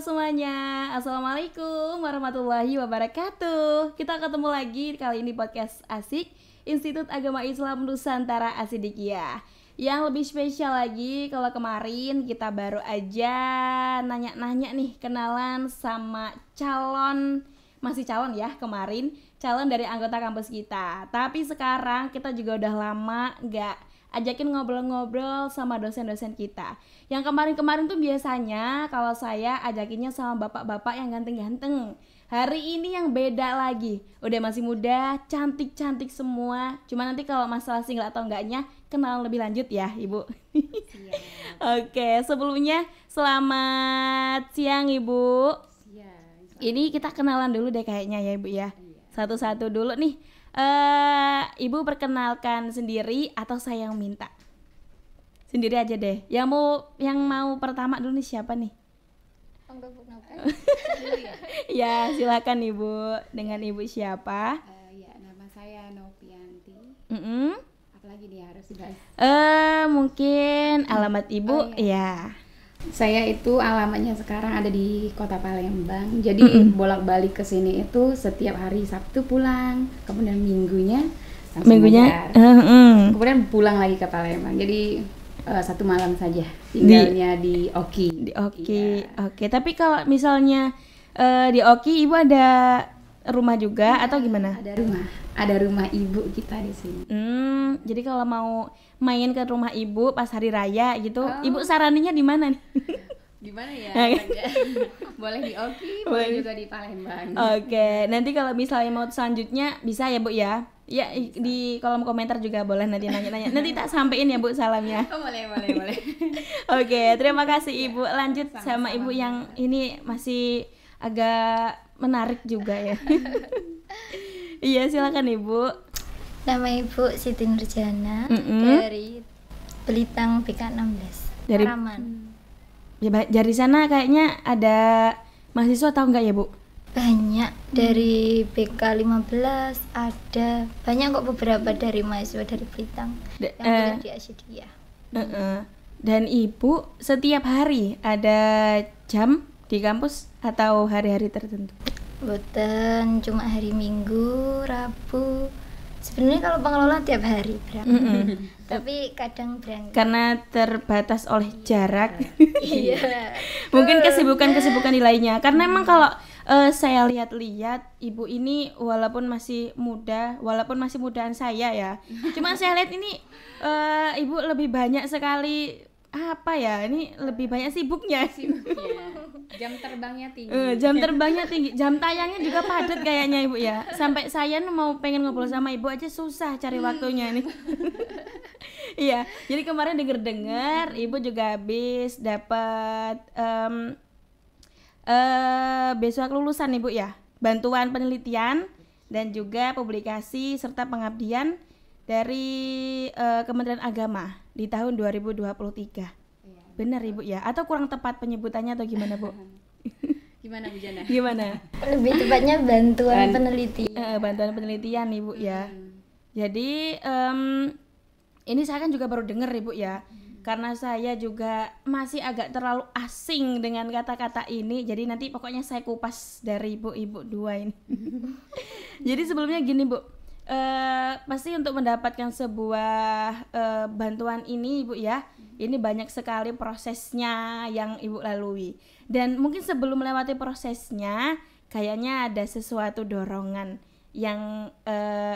semuanya, Assalamualaikum warahmatullahi wabarakatuh. Kita ketemu lagi kali ini podcast Asik Institut Agama Islam Nusantara Asidikiyah. Yang lebih spesial lagi kalau kemarin kita baru aja nanya-nanya nih, kenalan sama masih calon ya kemarin, calon dari anggota kampus kita. Tapi sekarang kita juga udah lama gak ajakin ngobrol-ngobrol sama dosen-dosen kita. Yang kemarin-kemarin tuh biasanya kalau saya ajakinnya sama bapak-bapak yang ganteng-ganteng. Hari ini yang beda lagi, udah masih muda, cantik-cantik semua. Cuma nanti kalau masalah single atau enggaknya, kenalan lebih lanjut ya Ibu. Oke, sebelumnya selamat siang Ibu. Ini kita kenalan dulu deh kayaknya ya Ibu ya. Satu-satu dulu nih. Ibu perkenalkan sendiri atau saya yang minta? Sendiri aja deh. Yang mau pertama dulu nih siapa nih? Ya silakan Ibu. Dengan Ibu siapa? Ya, nama saya Novianti. Apalagi dia harus dibahas? Mungkin alamat Ibu ya. Saya itu alamatnya sekarang ada di Kota Palembang. Jadi bolak-balik ke sini itu setiap hari Sabtu pulang, kemudian minggunya kemudian pulang lagi ke Palembang. Jadi satu malam saja tinggalnya di Oki. Di Oki. Ya. Oke, tapi kalau misalnya di Oki Ibu ada rumah juga atau gimana? Ada rumah ibu kita di sini. Jadi kalau mau main ke rumah ibu pas hari raya gitu, Ibu saraninya di mana nih? Di mana ya? Boleh di Oki, boleh juga di Palembang. Oke, nanti kalau misalnya mau selanjutnya bisa ya Bu ya. Ya di kolom komentar juga boleh nanti nanya-nanya. Nanti tak sampein ya Bu salamnya. Boleh. Oke, terima kasih Ibu. Lanjut sama Ibu yang ini masih agak menarik juga ya. Iya, silakan Ibu. Nama Ibu Siti Nurjana dari Belitang BK16. Dari Paraman. Ya, dari sana kayaknya ada mahasiswa atau enggak ya, Bu? Banyak dari BK15 ada. Banyak kok beberapa dari mahasiswa dari Belitang yang kuliah di Asidikiyah. Dan Ibu setiap hari ada jam di kampus atau hari-hari tertentu? Boten, cuma hari Minggu, Rabu. Sebenarnya kalau pengelola tiap hari tapi kadang berangkat karena terbatas oleh jarak. Iya. Mungkin kesibukan di lainnya. Karena emang kalau saya lihat-lihat Ibu ini walaupun masih mudaan saya ya. Cuma saya lihat ini Ibu lebih banyak sekali ini lebih banyak sibuknya. Jam terbangnya tinggi. Jam tayangnya juga padat kayaknya Ibu ya. Sampai saya mau pengen ngobrol sama Ibu aja susah cari waktunya nih. Iya, jadi kemarin dengar Ibu juga habis dapat beasiswa kelulusan Ibu ya. Bantuan penelitian dan juga publikasi serta pengabdian dari Kementerian Agama di tahun 2023. Benar Ibu ya? Atau kurang tepat penyebutannya atau gimana Bu? Gimana Bu Jana? Gimana? Lebih tepatnya bantuan penelitian. Bantuan penelitian Ibu ya. Jadi ini saya kan juga baru dengar Ibu ya. Karena saya juga masih agak terlalu asing dengan kata-kata ini. Jadi nanti pokoknya saya kupas dari ibu dua ini. Jadi sebelumnya gini Bu. Pasti untuk mendapatkan sebuah bantuan ini Ibu ya, ini banyak sekali prosesnya yang Ibu lalui. Dan mungkin sebelum melewati prosesnya, kayaknya ada sesuatu dorongan yang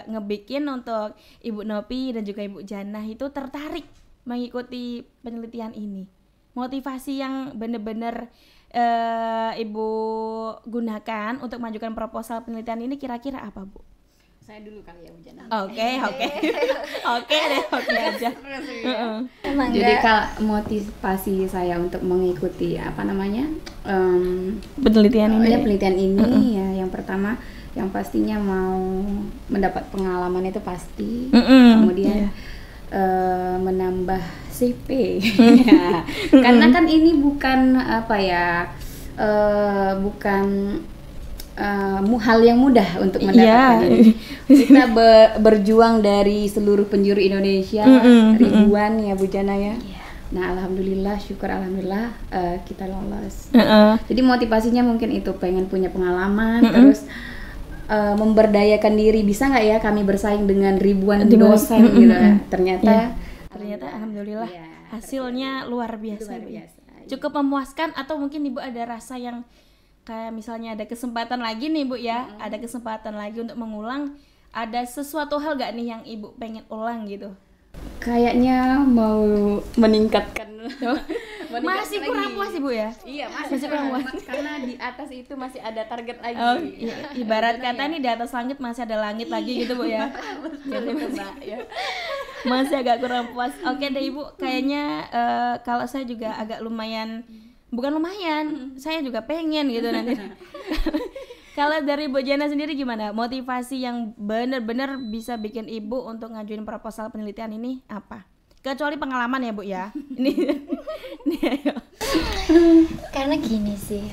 ngebikin untuk Ibu Nopi dan juga Ibu Jana itu tertarik mengikuti penelitian ini. Motivasi yang benar-benar Ibu gunakan untuk mengajukan proposal penelitian ini kira-kira apa Bu? Saya dulu kali ya Bu Jana. Oke aja. Jadi kalau motivasi saya untuk mengikuti penelitian ini ya, yang pertama yang pastinya mau mendapat pengalaman itu pasti. Kemudian menambah CV. Karena kan ini bukan hal yang mudah untuk mendapatkan ini. Kita berjuang dari seluruh penjuru Indonesia, ribuan ya Bu Jana ya. Nah, alhamdulillah, syukur alhamdulillah kita lolos. Jadi motivasinya mungkin itu pengen punya pengalaman, terus memberdayakan diri, bisa nggak ya kami bersaing dengan ribuan dosen gitu. Ternyata alhamdulillah hasilnya luar biasa. Luar biasa. Cukup memuaskan, atau mungkin Ibu ada rasa yang kayak misalnya ada kesempatan lagi nih Bu ya, ada kesempatan lagi untuk mengulang, ada sesuatu hal gak nih yang Ibu pengen ulang gitu? Kayaknya mau meningkatkan. Masih kurang puas Ibu ya? Iya, masih kurang puas karena di atas itu masih ada target lagi. Oh, ibarat kata nih di atas langit masih ada langit lagi gitu Bu ya. Jadi masih agak kurang puas. Oke deh Ibu, kayaknya kalau saya juga agak bukan lumayan, saya juga pengen gitu nanti. Kalau dari Bu Jana sendiri gimana? Motivasi yang benar-benar bisa bikin Ibu untuk ngajuin proposal penelitian ini apa? Kecuali pengalaman ya Bu ya. Ini ayo. Karena gini sih,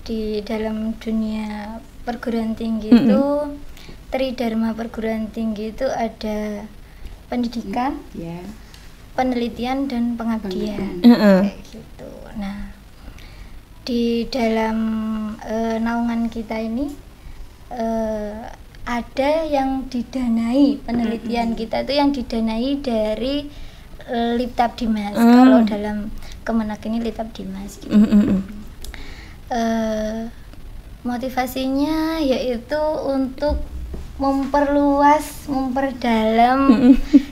di dalam dunia perguruan tinggi itu tridharma perguruan tinggi itu ada pendidikan, penelitian dan pengabdian. Kayak gitu. Nah, di dalam naungan kita ini ada yang didanai, penelitian kita itu yang didanai dari Liptabdimas. Kalau dalam Kemenak ini Liptabdimas gitu. Motivasinya yaitu untuk memperdalam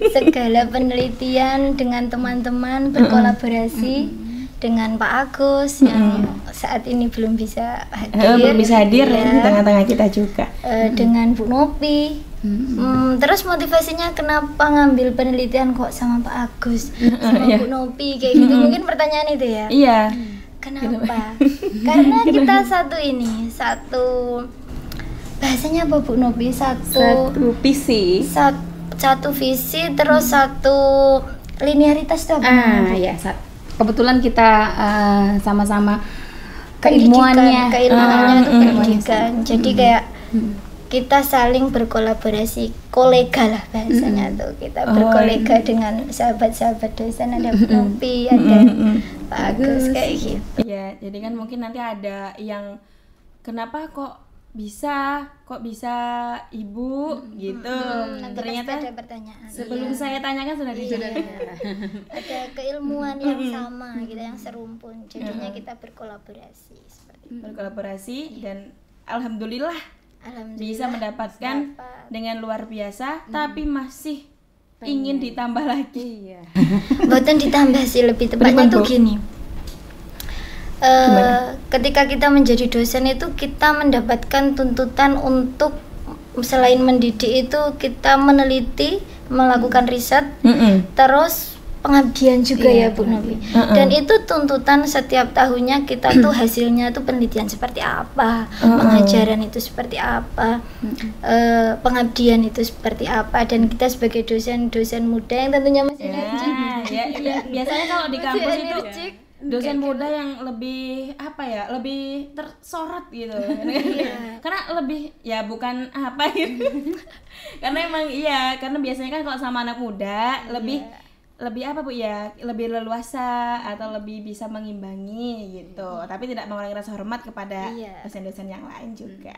segala penelitian dengan teman-teman, berkolaborasi dengan Pak Agus yang saat ini belum bisa hadir, di tengah-tengah kita juga, dengan Bu Nopi. Terus motivasinya kenapa ngambil penelitian kok sama Pak Agus, sama Bu Nopi kayak gitu, mungkin pertanyaan itu ya. Iya. Kenapa? Karena kita satu bahasanya apa Bu Nopi, satu visi, terus satu linearitas tuh apa? Kebetulan kita sama-sama keilmuannya itu pendidikan. Jadi kayak kita saling berkolaborasi, kolega lah bahasanya tuh. Kita berkolega dengan sahabat-sahabat dosen, ada Bu Nopi, ada Pak Agus kayak gitu. Iya, jadi kan mungkin nanti ada yang kenapa kok bisa Ibu gitu. Ternyata ada pertanyaan. Sebelum saya tanyakan sudah dijawab. Ada keilmuan yang sama, kita yang serumpun. Jadinya kita berkolaborasi seperti itu. Berkolaborasi dan alhamdulillah bisa mendapatkan dengan luar biasa, tapi masih ingin ditambah lagi. Bukan ditambah sih, lebih tepatnya tuh gini. Ketika kita menjadi dosen itu kita mendapatkan tuntutan untuk selain mendidik itu kita meneliti, melakukan riset, terus pengabdian juga ya Bu Nopi. Dan itu tuntutan setiap tahunnya kita tuh hasilnya tuh penelitian seperti apa, pengajaran itu seperti apa, pengabdian itu seperti apa, dan kita sebagai dosen muda yang tentunya masih energik. Biasanya kalau di kampus itu dosen muda yang lebih lebih tersorot gitu. Karena lebih bukan apa gitu. Karena emang karena biasanya kan kalau sama anak muda lebih apa Bu ya, lebih leluasa atau lebih bisa mengimbangi gitu. Tapi tidak mengurangi rasa hormat kepada dosen-dosen yang lain juga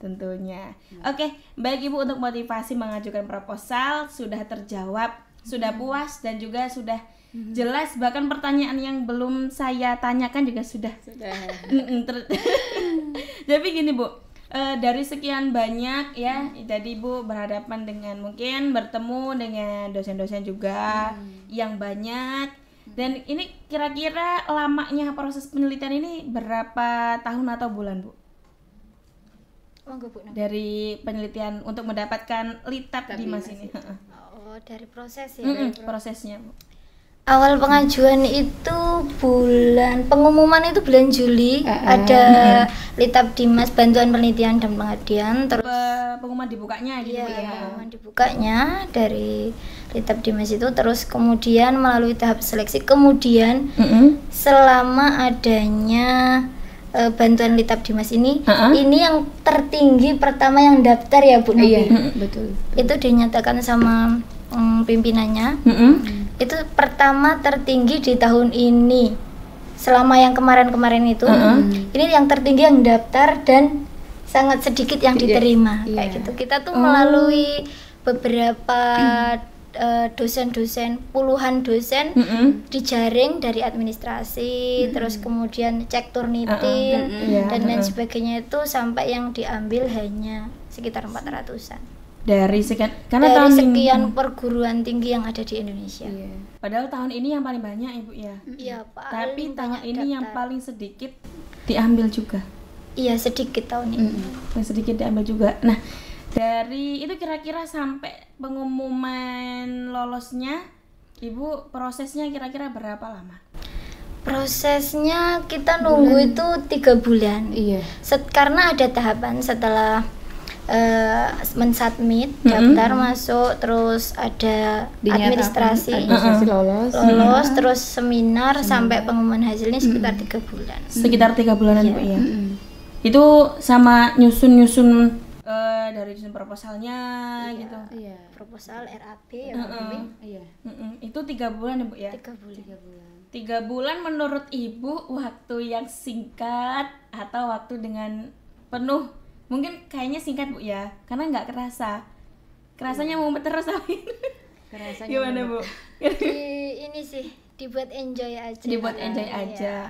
tentunya. Oke, baik Ibu, untuk motivasi mengajukan proposal sudah terjawab, sudah puas, dan juga sudah jelas, bahkan pertanyaan yang belum saya tanyakan juga sudah. Jadi gini Bu, dari sekian banyak ya, jadi Ibu berhadapan dengan mungkin bertemu dengan dosen-dosen juga yang banyak, dan ini kira-kira lamanya proses penelitian ini berapa tahun atau bulan Bu? Dari penelitian untuk mendapatkan Liptabdimas ini. Dari proses ya. Prosesnya Bu. Awal pengajuan itu pengumuman itu bulan Juli, ada Liptabdimas bantuan penelitian dan pengabdian, terus pengumuman dibukanya gitu ya. Pengumuman dibukanya dari Liptabdimas itu, terus kemudian melalui tahap seleksi, kemudian selama adanya bantuan Liptabdimas ini yang tertinggi pertama yang daftar ya Bu Nopi. Betul. Itu dinyatakan sama pimpinannya. Itu pertama tertinggi di tahun ini. Selama yang kemarin-kemarin itu, ini yang tertinggi yang daftar dan sangat sedikit yang diterima kayak gitu. Kita tuh melalui beberapa dosen-dosen, puluhan dosen dijaring dari administrasi, terus kemudian cek Turnitin dan lain sebagainya, itu sampai yang diambil hanya sekitar 400-an dari sekian perguruan tinggi yang ada di Indonesia. Padahal tahun ini yang paling banyak Ibu ya. Iya, tapi tahun ini yang paling sedikit diambil juga. Iya, sedikit tahun ini. Yang sedikit diambil juga. Nah, dari itu kira-kira sampai pengumuman lolosnya, Ibu prosesnya kira-kira berapa lama? Prosesnya kita nunggu itu 3 bulan. Iya. Karena ada tahapan setelah mensubmit daftar masuk, terus ada administrasi lolos, terus seminar sampai pengumuman hasilnya sekitar 3 bulan. Sekitar 3 bulanan Bu ya. Itu sama nyusun dari nyusun proposalnya gitu. Iya. Proposal RAP Itu 3 bulan ya Bu ya. 3 bulan. 3 bulan menurut Ibu waktu yang singkat atau waktu dengan penuh? Mungkin kayaknya singkat Bu ya, karena nggak kerasanya mau terus tapi gimana Bu? Ini sih dibuat enjoy aja.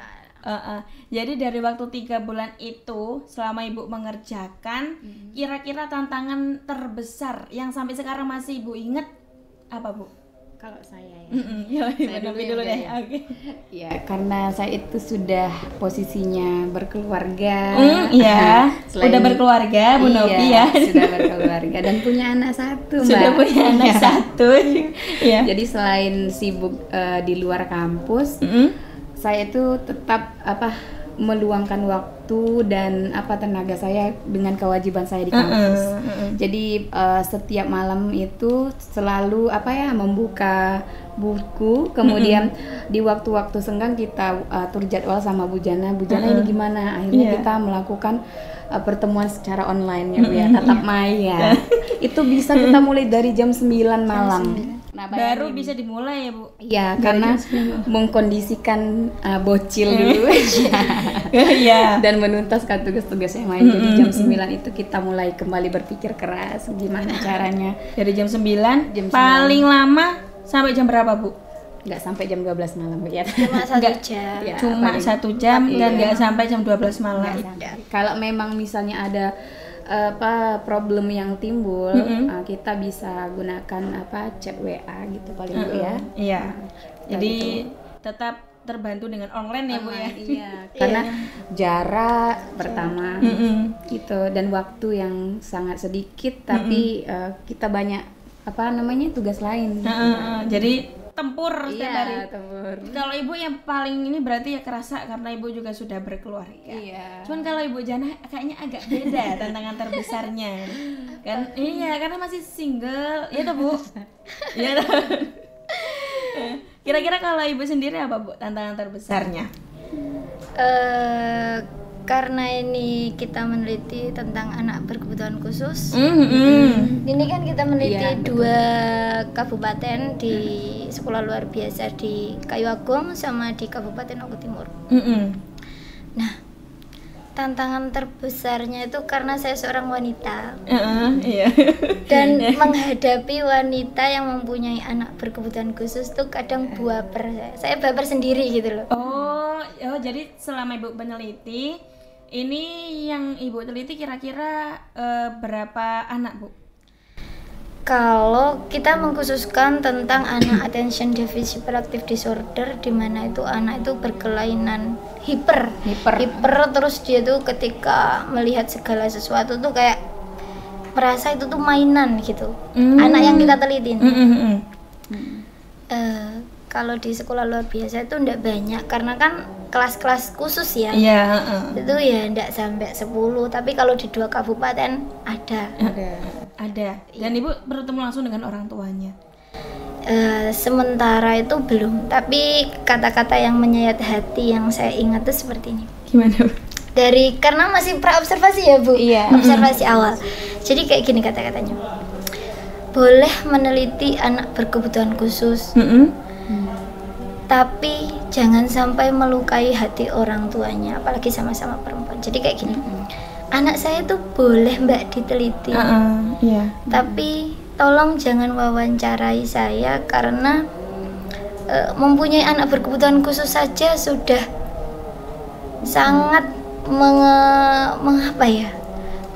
Jadi dari waktu 3 bulan itu selama Ibu mengerjakan, kira-kira tantangan terbesar yang sampai sekarang masih Ibu inget apa Bu? Kalau saya ya, saya dulu deh. Oke. Ya, karena saya itu sudah posisinya berkeluarga. Udah berkeluarga Bu Novi ya. Sudah berkeluarga dan punya anak 1, Mbak. Sudah punya anak 1. Ya. Jadi selain sibuk di luar kampus, saya itu tetap meluangkan waktu dan tenaga saya dengan kewajiban saya di kampus. Jadi setiap malam itu selalu membuka buku, kemudian di waktu-waktu senggang kita atur jadwal sama Bu Jana ini gimana. Akhirnya kita melakukan pertemuan secara online ya Bu ya, tatap maya. Itu bisa kita mulai dari jam 9 malam. Nah, baru bisa dimulai ya Bu? Iya, karena mengkondisikan bocil dulu dan menuntaskan tugas-tugas yang lain. Jadi jam 9 itu kita mulai kembali berpikir keras gimana caranya. Dari jam 9, paling lama sampai jam berapa Bu? Nggak sampai jam 12 malam Bu ya. Cuma 1 jam. Ya, cuma 1 jam dan nggak sampai jam 12 malam. Kalau memang misalnya ada problem yang timbul, kita bisa gunakan chat WA gitu paling Bu ya. Iya. Jadi tetap terbantu dengan online ya Bu ya. Iya. Karena jarak pertama gitu dan waktu yang sangat sedikit tapi kita banyak tugas lain. Jadi tempur setiap hari. Tempur. Kalau Ibu yang paling ini berarti ya kerasa karena Ibu juga sudah berkeluarga. Iya. Cuman kalau Ibu Jana kayaknya agak beda tantangan terbesarnya. Kan karena masih single, ya toh Bu? Iya toh. Kira-kira kalau Ibu sendiri apa Bu tantangan terbesarnya? Karena ini kita meneliti tentang anak berkebutuhan khusus. Ini kan kita meneliti 2 kabupaten di sekolah luar biasa di Kayu Agung sama di Kabupaten Oku Timur. Nah, tantangan terbesarnya itu karena saya seorang wanita dan menghadapi wanita yang mempunyai anak berkebutuhan khusus tuh kadang saya baper sendiri gitu loh. Oh, jadi selama Ibu meneliti ini yang Ibu teliti kira-kira berapa anak Bu? Kalau kita mengkhususkan tentang anak attention deficit hyperactive disorder, di mana itu anak itu berkelainan hiper, terus dia tuh ketika melihat segala sesuatu tuh kayak merasa itu tuh mainan gitu. Anak yang kita teliti. Kalau di sekolah luar biasa itu enggak banyak karena kan kelas-kelas khusus ya. Itu ya enggak sampai 10, tapi kalau di 2 kabupaten ada. Dan Ibu bertemu langsung dengan orang tuanya? Sementara itu belum, tapi kata-kata yang menyayat hati yang saya ingat itu seperti ini. Gimana Bu? Karena masih praobservasi ya Bu. Observasi awal. Jadi kayak gini kata-katanya. Boleh meneliti anak berkebutuhan khusus. tapi jangan sampai melukai hati orang tuanya, apalagi sama-sama perempuan. Jadi kayak gini, anak saya tuh boleh Mbak diteliti, tapi tolong jangan wawancarai saya karena mempunyai anak berkebutuhan khusus saja sudah sangat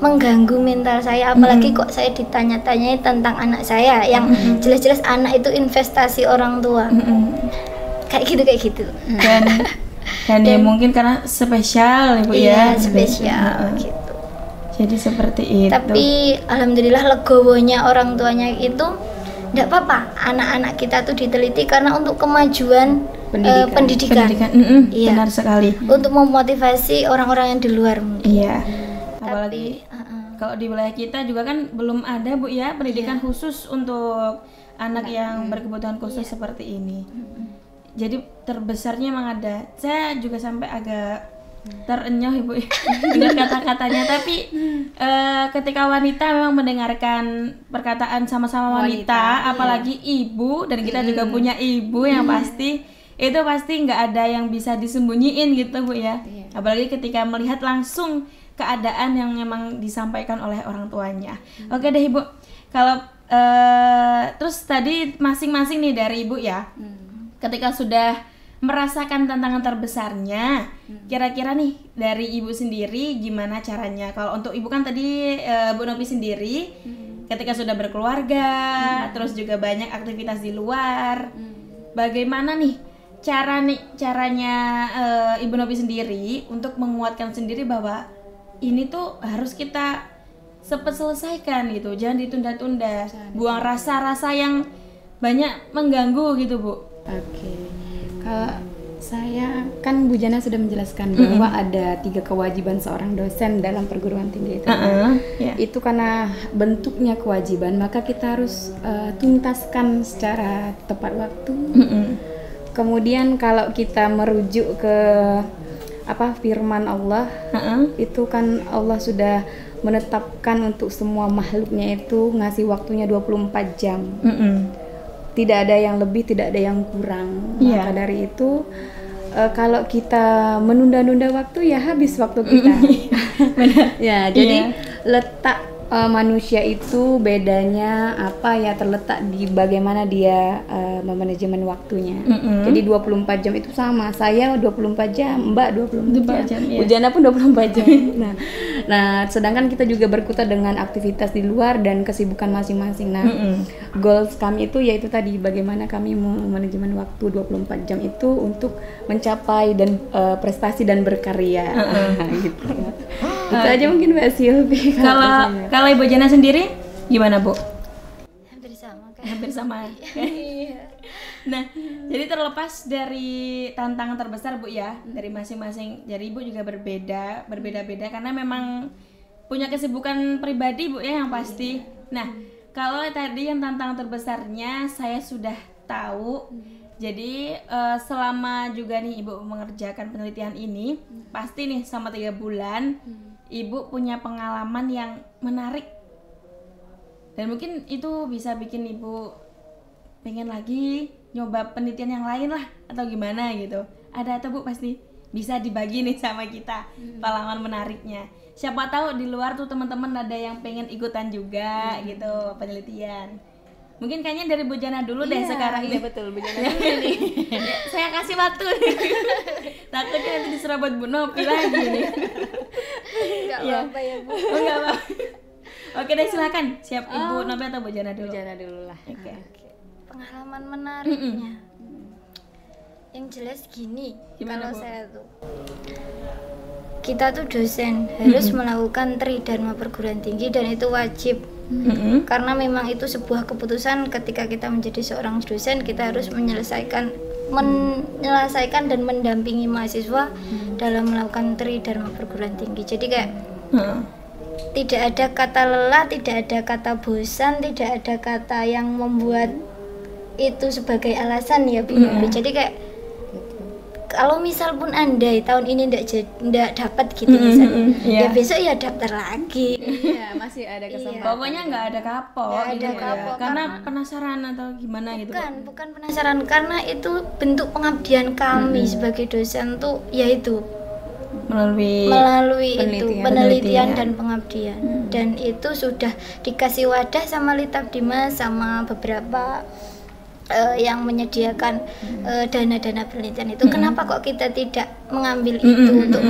mengganggu mental saya, apalagi kok saya ditanya-tanyai tentang anak saya yang jelas-jelas anak itu investasi orang tua. Kayak gitu. Dan ya mungkin karena spesial Ibu iya, ya. Spesial gitu. Jadi seperti itu. Tapi alhamdulillah legowonya orang tuanya itu enggak apa-apa anak-anak kita tuh diteliti karena untuk kemajuan pendidikan. Iya. Benar sekali. Untuk memotivasi orang-orang yang di luar mungkin. Iya. Apalagi kalau di wilayah kita juga kan belum ada Bu ya pendidikan khusus untuk anak yang berkebutuhan khusus seperti ini. Jadi terbesarnya emang ada. Saya juga sampai agak terenyuh Ibu dengan kata-katanya. Tapi ketika wanita memang mendengarkan perkataan sama-sama wanita, apalagi ibu, dan kita juga punya ibu yang pasti itu pasti nggak ada yang bisa disembunyiin gitu Bu ya. Apalagi ketika melihat langsung keadaan yang memang disampaikan oleh orang tuanya. Oke deh Ibu. Kalau terus tadi masing-masing nih dari Ibu ya. Ketika sudah merasakan tantangan terbesarnya, kira-kira nih dari Ibu sendiri gimana caranya? Kalau untuk Ibu kan tadi Bu Novi sendiri ketika sudah berkeluarga, terus juga banyak aktivitas di luar, bagaimana nih caranya Ibu Novi sendiri untuk menguatkan sendiri bahwa ini tuh harus kita cepat selesaikan gitu, jangan ditunda-tunda, buang rasa-rasa yang banyak mengganggu gitu Bu. Oke. Kalau saya kan Bu Jana sudah menjelaskan bahwa ada 3 kewajiban seorang dosen dalam perguruan tinggi itu. Itu karena bentuknya kewajiban, maka kita harus tuntaskan secara tepat waktu. Kemudian kalau kita merujuk ke firman Allah, itu kan Allah sudah menetapkan untuk semua makhluknya itu ngasih waktunya 24 jam. Tidak ada yang lebih, tidak ada yang kurang. Maka dari itu kalau kita menunda-nunda waktu ya habis waktu kita. Ya, jadi letak manusia itu bedanya terletak di bagaimana dia memanajemen waktunya. Jadi 24 jam itu sama. Saya 24 jam, Mbak 24 jam. Ujana pun 24 jam. Nah, sedangkan kita juga berkutat dengan aktivitas di luar dan kesibukan masing-masing. Nah, goals kami itu yaitu tadi bagaimana kami memanajemen waktu 24 jam itu untuk mencapai dan prestasi dan berkarya. Gitu. Itu aja mungkin Mbak Silvi. Kalau Ibu Jana sendiri gimana Bu? Hampir sama. Nah, jadi terlepas dari tantangan terbesar Bu ya, dari masing-masing, jadi Ibu juga berbeda-beda karena memang punya kesibukan pribadi Bu ya yang pasti. Nah, kalau tadi yang tantangan terbesarnya saya sudah tahu. Jadi selama juga nih Ibu mengerjakan penelitian ini, pasti nih selama 3 bulan Ibu punya pengalaman yang menarik. Dan mungkin itu bisa bikin Ibu pengen lagi nyoba penelitian yang lain lah atau gimana gitu. Ada atau Bu pasti bisa dibagi nih sama kita pengalaman menariknya. Siapa tahu di luar tuh teman-teman ada yang pengen ikutan juga gitu penelitian. Mungkin kayaknya dari Bu Jana dulu deh sekarang. Iya betul, Bu Jana dulu nih. Saya kasih waktu nih. Takutnya nanti disuruh buat Bu Novi lagi nih. Enggak apa-apa ya Bu. Enggak apa. Oke deh silakan. Siap Ibu Novi atau Bu Jana dulu? Bu Jana dulu lah. Oke. Pengalaman menariknya. Yang jelas gini, Gimana, kalau Bu? saya tuh kita tuh dosen harus melakukan tridharma perguruan tinggi dan itu wajib. Karena memang itu sebuah keputusan ketika kita menjadi seorang dosen, kita harus menyelesaikan dan mendampingi mahasiswa dalam melakukan tridharma perguruan tinggi. Jadi kayak tidak ada kata lelah, tidak ada kata bosan, tidak ada kata yang membuat itu sebagai alasan ya Bu. Jadi kayak kalau misal pun andai tahun ini ndak dapat gitu misalnya, ya besok ya daftar lagi. Iya, masih ada kesempatan. Pokoknya nggak ada kapok, Nggak ada gitu ya. kapok, Karena penasaran atau gimana gitu. Bukan penasaran, karena itu bentuk pengabdian kami sebagai dosen tuh yaitu melalui penelitian dan pengabdian. Dan itu sudah dikasih wadah sama Litap Dimas sama beberapa yang menyediakan dana-dana penelitian itu. Kenapa kok kita tidak mengambil itu untuk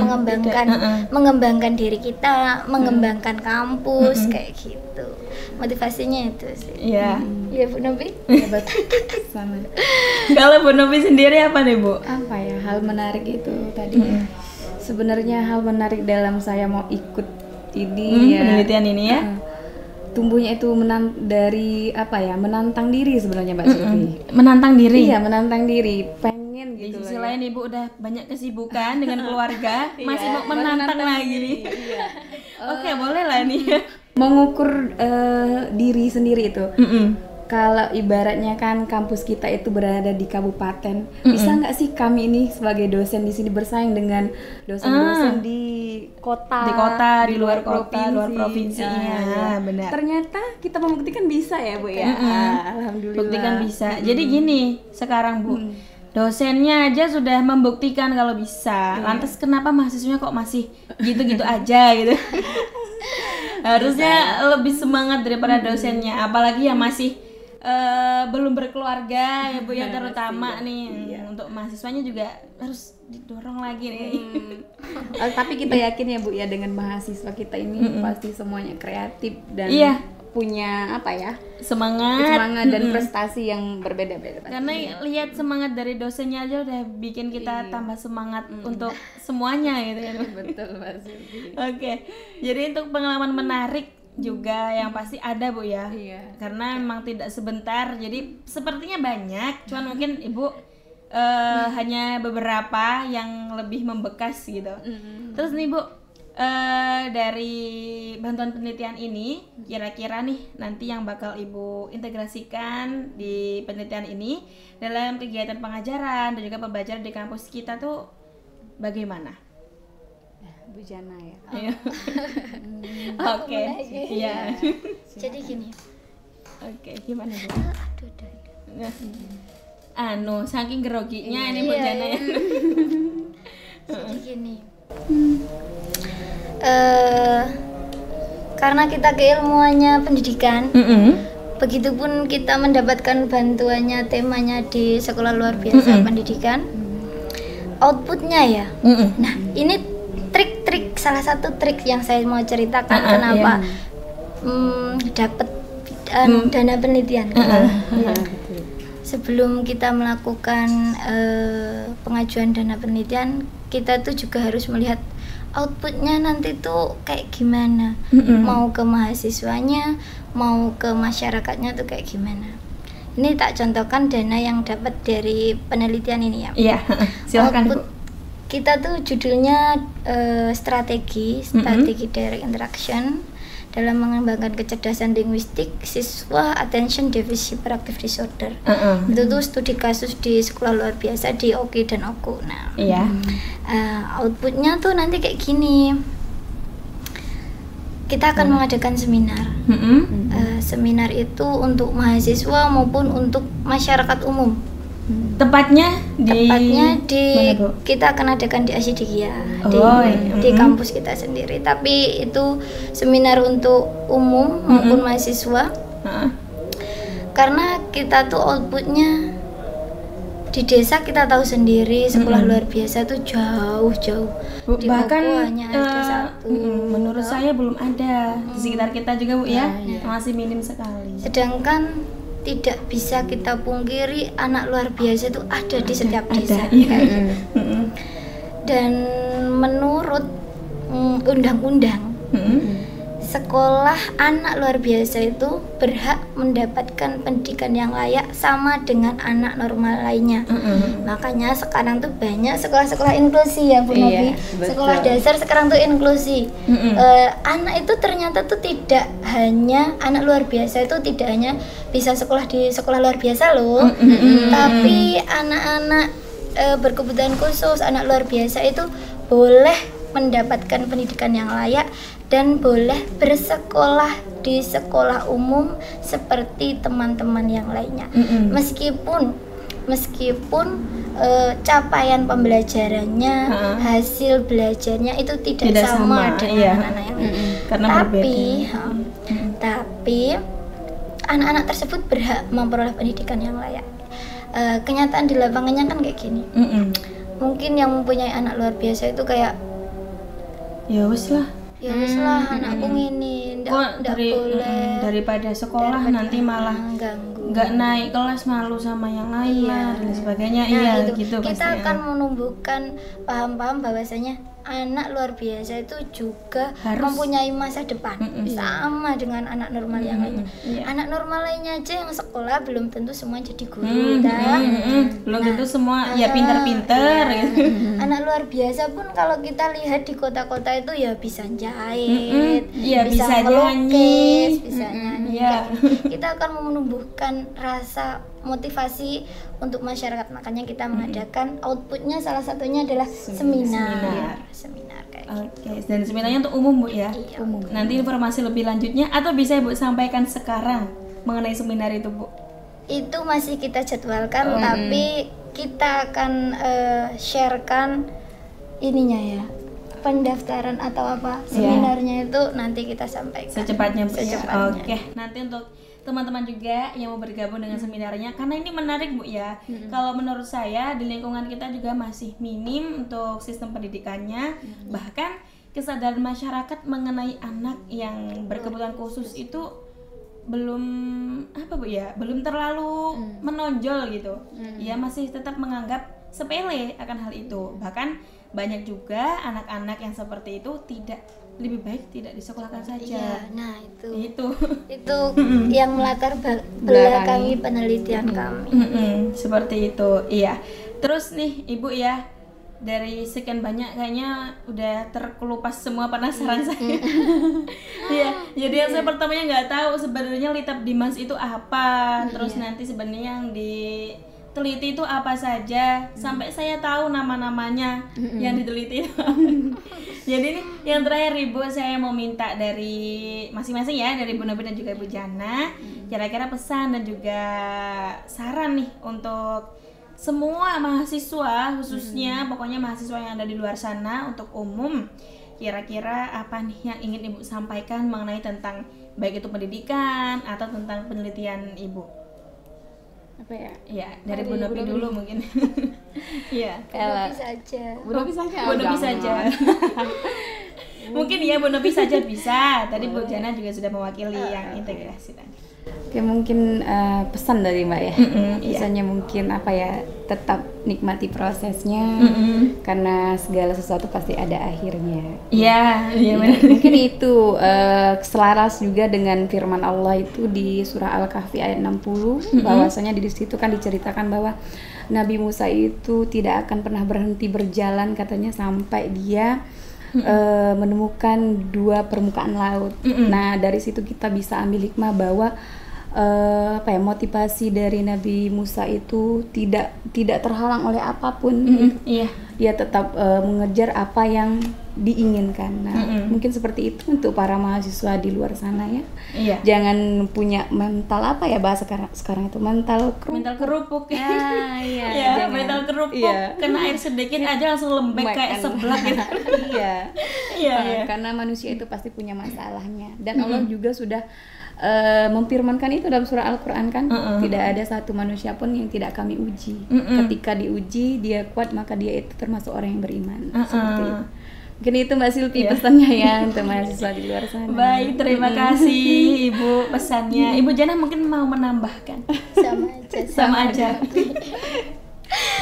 mengembangkan diri kita, mengembangkan kampus kayak gitu. Motivasinya itu sih. Iya. Ya Bu Novi? Ya, betul. Sama. Kalau Bu Novi sendiri apa nih Bu? Apa ya hal menarik itu tadi? Sebenarnya hal menarik dalam saya mau ikut ini penelitian ini ya. Tumbuhnya itu dari apa ya, menantang diri sebenarnya Mbak Siti. Menantang diri. Iya, menantang diri, pengen Di gitu sisi loh. lain Ibu udah banyak kesibukan dengan keluarga, masih mau menantang lagi. Iya. Oke, boleh lah nih. Mengukur diri sendiri itu. Kalau ibaratnya kan kampus kita itu berada di kabupaten, bisa nggak sih kami ini sebagai dosen di sini bersaing dengan dosen-dosen di kota, di luar kota, luar provinsi. Ya, benar. Ternyata kita membuktikan bisa ya Bu ya. Alhamdulillah. Buktikan bisa. Jadi gini, sekarang Bu, dosennya aja sudah membuktikan kalau bisa. Lantas kenapa mahasiswanya kok masih gitu-gitu aja gitu? Harusnya lebih semangat daripada dosennya, apalagi yang masih belum berkeluarga ya Bu ya, terutama nih untuk mahasiswanya juga harus didorong lagi nih. Tapi kita yakin ya Bu ya, dengan mahasiswa kita ini pasti semuanya kreatif dan punya apa ya, semangat dan prestasi yang berbeda-beda. Karena lihat semangat dari dosennya aja udah bikin kita tambah semangat untuk semuanya gitu ya. Betul Mas. Oke, jadi untuk pengalaman menarik juga yang pasti ada Bu ya. Karena memang tidak sebentar, jadi sepertinya banyak, cuman mungkin Ibu hanya beberapa yang lebih membekas gitu. Terus nih Bu, dari bantuan penelitian ini kira-kira nih nanti yang bakal Ibu integrasikan di penelitian ini dalam kegiatan pengajaran dan juga pembelajaran di kampus kita tuh bagaimana? Bu Jana ya. Oke. Iya. Jadi gini. Oke, gimana Bu? Aduh. Saking groginya ini Bu Jana ya. Jadi gini. Karena kita keilmuannya pendidikan, begitupun kita mendapatkan bantuannya temanya di sekolah luar biasa pendidikan, outputnya ya. Nah, ini trik-trik, salah satu trik yang saya mau ceritakan kenapa dapat dana penelitian. Sebelum kita melakukan pengajuan dana penelitian, kita tuh juga harus melihat outputnya nanti tuh kayak gimana, mau ke mahasiswanya, mau ke masyarakatnya tuh kayak gimana. Ini tak contohkan dana yang dapat dari penelitian ini ya. Iya, silakan Bu. Kita tuh judulnya strategi direct interaction dalam mengembangkan kecerdasan linguistik siswa attention deficit hyperactive disorder. Itu tuh studi kasus di sekolah luar biasa di Oki dan Oku. Nah, outputnya tuh nanti kayak gini. Kita akan mengadakan seminar. Seminar itu untuk mahasiswa maupun untuk masyarakat umum. Tepatnya di kita akan adakan di Asidikia di kampus kita sendiri, tapi itu seminar untuk umum maupun mahasiswa. Karena kita tuh outputnya di desa, kita tahu sendiri sekolah luar biasa tuh jauh-jauh. Di bahkan Papua hanya ada satu. Menurut saya belum ada di sekitar kita juga Bu ya. Masih minim sekali. Sedangkan tidak bisa kita pungkiri anak luar biasa itu ada di setiap desa. Dan menurut undang-undang, sekolah anak luar biasa itu berhak mendapatkan pendidikan yang layak sama dengan anak normal lainnya. Makanya sekarang tuh banyak sekolah-sekolah inklusi ya Bu Novi. Sekolah dasar sekarang tuh inklusi. Anak itu ternyata tuh tidak hanya anak luar biasa itu tidak hanya bisa sekolah di sekolah luar biasa loh, tapi anak-anak berkebutuhan khusus, anak luar biasa itu boleh mendapatkan pendidikan yang layak dan boleh bersekolah di sekolah umum seperti teman-teman yang lainnya. Meskipun capaian pembelajarannya, hasil belajarnya itu tidak sama dengan anak-anak yang lain. Karena tapi anak-anak tersebut berhak memperoleh pendidikan yang layak. Kenyataan di lapangannya kan kayak gini. Mungkin yang mempunyai anak luar biasa itu kayak ya wis lah, anakku ngini ndak boleh daripada sekolah nanti malah nggak naik kelas, malu sama yang lain dan sebagainya. Gitu kita akan menumbuhkan paham-paham bahwasanya anak luar biasa itu juga mempunyai masa depan sama dengan anak normal yang lainnya. Anak normal lainnya aja yang sekolah belum tentu semua jadi guru, belum tentu semua ya pinter-pinter. Anak luar biasa pun kalau kita lihat di kota-kota itu ya bisa jahit, bisa melukis, bisa nyanyi. Kita akan menumbuhkan rasa motivasi untuk masyarakat, makanya kita mengadakan outputnya salah satunya adalah seminar kayak gitu. Dan seminarnya untuk umum Bu ya? Umum. Nanti informasi lebih lanjutnya atau bisa Ibu sampaikan sekarang mengenai seminar itu Bu? Itu masih kita jadwalkan, tapi kita akan sharekan ininya ya, pendaftaran atau apa seminarnya itu nanti kita sampaikan secepatnya. Oke, nanti untuk teman-teman juga yang mau bergabung dengan seminarnya, karena ini menarik Bu ya. Kalau menurut saya di lingkungan kita juga masih minim untuk sistem pendidikannya, bahkan kesadaran masyarakat mengenai anak yang berkebutuhan khusus itu belum Bu ya, belum terlalu menonjol gitu. Ya masih tetap menganggap sepele akan hal itu. Bahkan banyak juga anak-anak yang seperti itu lebih baik tidak disekolahkan saja. Nah itu yang melatar belakangi penelitian kami. Seperti itu. Iya. Terus nih Ibu ya, dari sekian banyak kayaknya udah terkelupas semua penasaran saya. Iya. Jadi yang saya pertamanya nggak tahu sebenarnya Litap Dimas itu apa. Terus nanti sebenarnya yang diteliti itu apa saja, sampai saya tahu nama-namanya yang diteliti itu. Jadi nih yang terakhir Ibu, saya mau minta dari masing-masing ya, dari Bu Novi dan juga Ibu Jana, kira-kira pesan dan juga saran nih untuk semua mahasiswa, khususnya pokoknya mahasiswa yang ada di luar sana untuk umum. Kira-kira apa nih yang ingin Ibu sampaikan mengenai tentang baik itu pendidikan atau tentang penelitian Ibu? Apa ya? Iya, dari Bu Novi dulu mungkin. Iya. Bu Novi saja. Mungkin ya Bu Novi saja bisa. Tadi Bu Jana juga sudah mewakili yang integrasi tadi. Oke, mungkin pesan dari Mbak ya. Pesannya mungkin apa ya? Tetap nikmati prosesnya, karena segala sesuatu pasti ada akhirnya. Iya, mungkin itu selaras juga dengan firman Allah itu di surah Al-Kahfi ayat 60, bahwasanya di situ kan diceritakan bahwa Nabi Musa itu tidak akan pernah berhenti berjalan katanya sampai dia menemukan 2 permukaan laut. Nah, dari situ kita bisa ambil hikmah bahwa motivasi dari Nabi Musa itu tidak terhalang oleh apapun. Dia tetap mengejar apa yang diinginkan. Nah, mungkin seperti itu untuk para mahasiswa di luar sana ya. Jangan punya mental apa ya bahasa sekarang itu, mental kerupuk. Iya, mental kerupuk. Kena air sedikit aja langsung lembek kayak seblak gitu. Karena manusia itu pasti punya masalahnya, dan Allah juga sudah memfirmankan itu dalam surah Al-Quran kan, tidak ada satu manusia pun yang tidak kami uji. Ketika diuji dia kuat, maka dia itu termasuk orang yang beriman. Seperti itu. Mungkin itu Mbak Silvi pesannya ya untuk mahasiswa di luar sana. Baik, terima kasih Ibu pesannya. Ibu Jana mungkin mau menambahkan? Sama aja.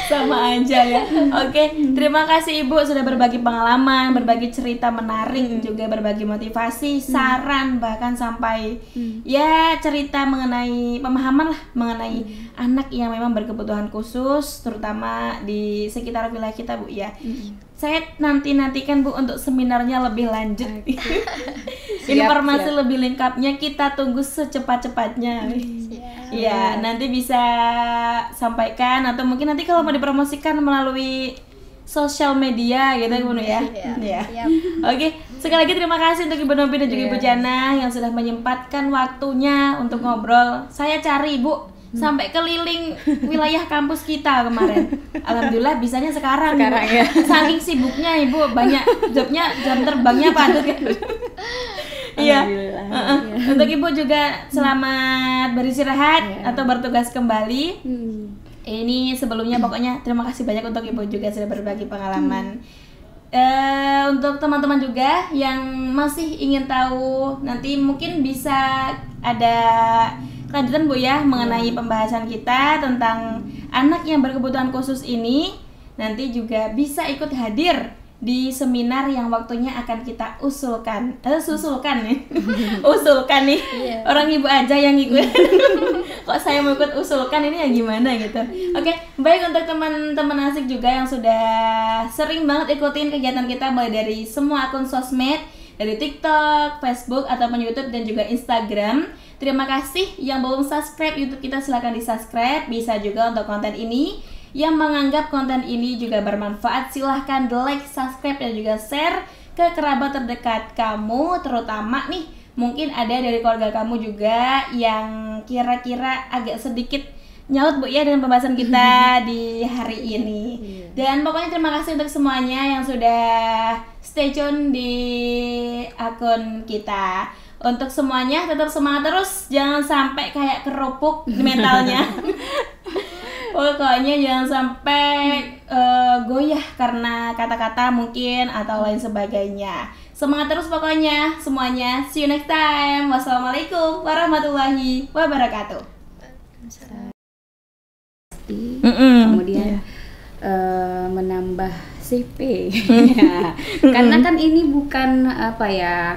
Sama aja ya. Oke, terima kasih Ibu sudah berbagi pengalaman, berbagi cerita menarik, juga berbagi motivasi, saran, bahkan sampai ya cerita mengenai pemahaman lah mengenai anak yang memang berkebutuhan khusus, terutama di sekitar wilayah kita Bu ya. Saya nantikan Bu untuk seminarnya lebih lanjut. Informasi lebih lengkapnya kita tunggu secepat-cepatnya. Iya, nanti bisa sampaikan atau mungkin nanti kalau mau dipromosikan melalui sosial media gitu Ibu ya. Iya. Oke, sekali lagi terima kasih untuk Ibu Novi dan juga Ibu Jana yang sudah menyempatkan waktunya untuk ngobrol. Saya cari Ibu sampai keliling wilayah kampus kita kemarin. Alhamdulillah bisanya sekarang ya. Saking sibuknya Ibu, banyak jam terbangnya padat kan. Iya. Untuk Ibu juga selamat beristirahat atau bertugas kembali. Ini sebelumnya pokoknya terima kasih banyak untuk Ibu juga sudah berbagi pengalaman. Untuk teman-teman juga yang masih ingin tahu, nanti mungkin bisa ada kelanjutan Bu ya mengenai pembahasan kita tentang anak yang berkebutuhan khusus ini. Nanti juga bisa ikut hadir di seminar yang waktunya akan kita usulkan nih. Usulkan nih. Orang Ibu aja yang ikut. Kok saya mau ikut usulkan ini ya gimana gitu. Oke, baik untuk teman-teman asik juga yang sudah sering banget ikutin kegiatan kita mulai dari semua akun sosmed, dari TikTok, Facebook ataupun YouTube dan juga Instagram. Terima kasih yang belum subscribe YouTube kita, silahkan di-subscribe. Bisa juga untuk konten ini. Yang menganggap konten ini juga bermanfaat, silahkan like, subscribe, dan juga share ke kerabat terdekat kamu. Terutama nih, mungkin ada dari keluarga kamu juga yang kira-kira agak sedikit nyaut Bu ya dengan pembahasan kita di hari ini. Dan pokoknya terima kasih untuk semuanya yang sudah stay tune di akun kita. Untuk semuanya tetap semangat terus, jangan sampai kayak kerupuk mentalnya. Pokoknya jangan sampai goyah karena kata-kata mungkin atau lain sebagainya. Semangat terus pokoknya semuanya. See you next time. Wassalamualaikum warahmatullahi wabarakatuh. Kemudian menambah CV. Karena kan ini bukan apa ya,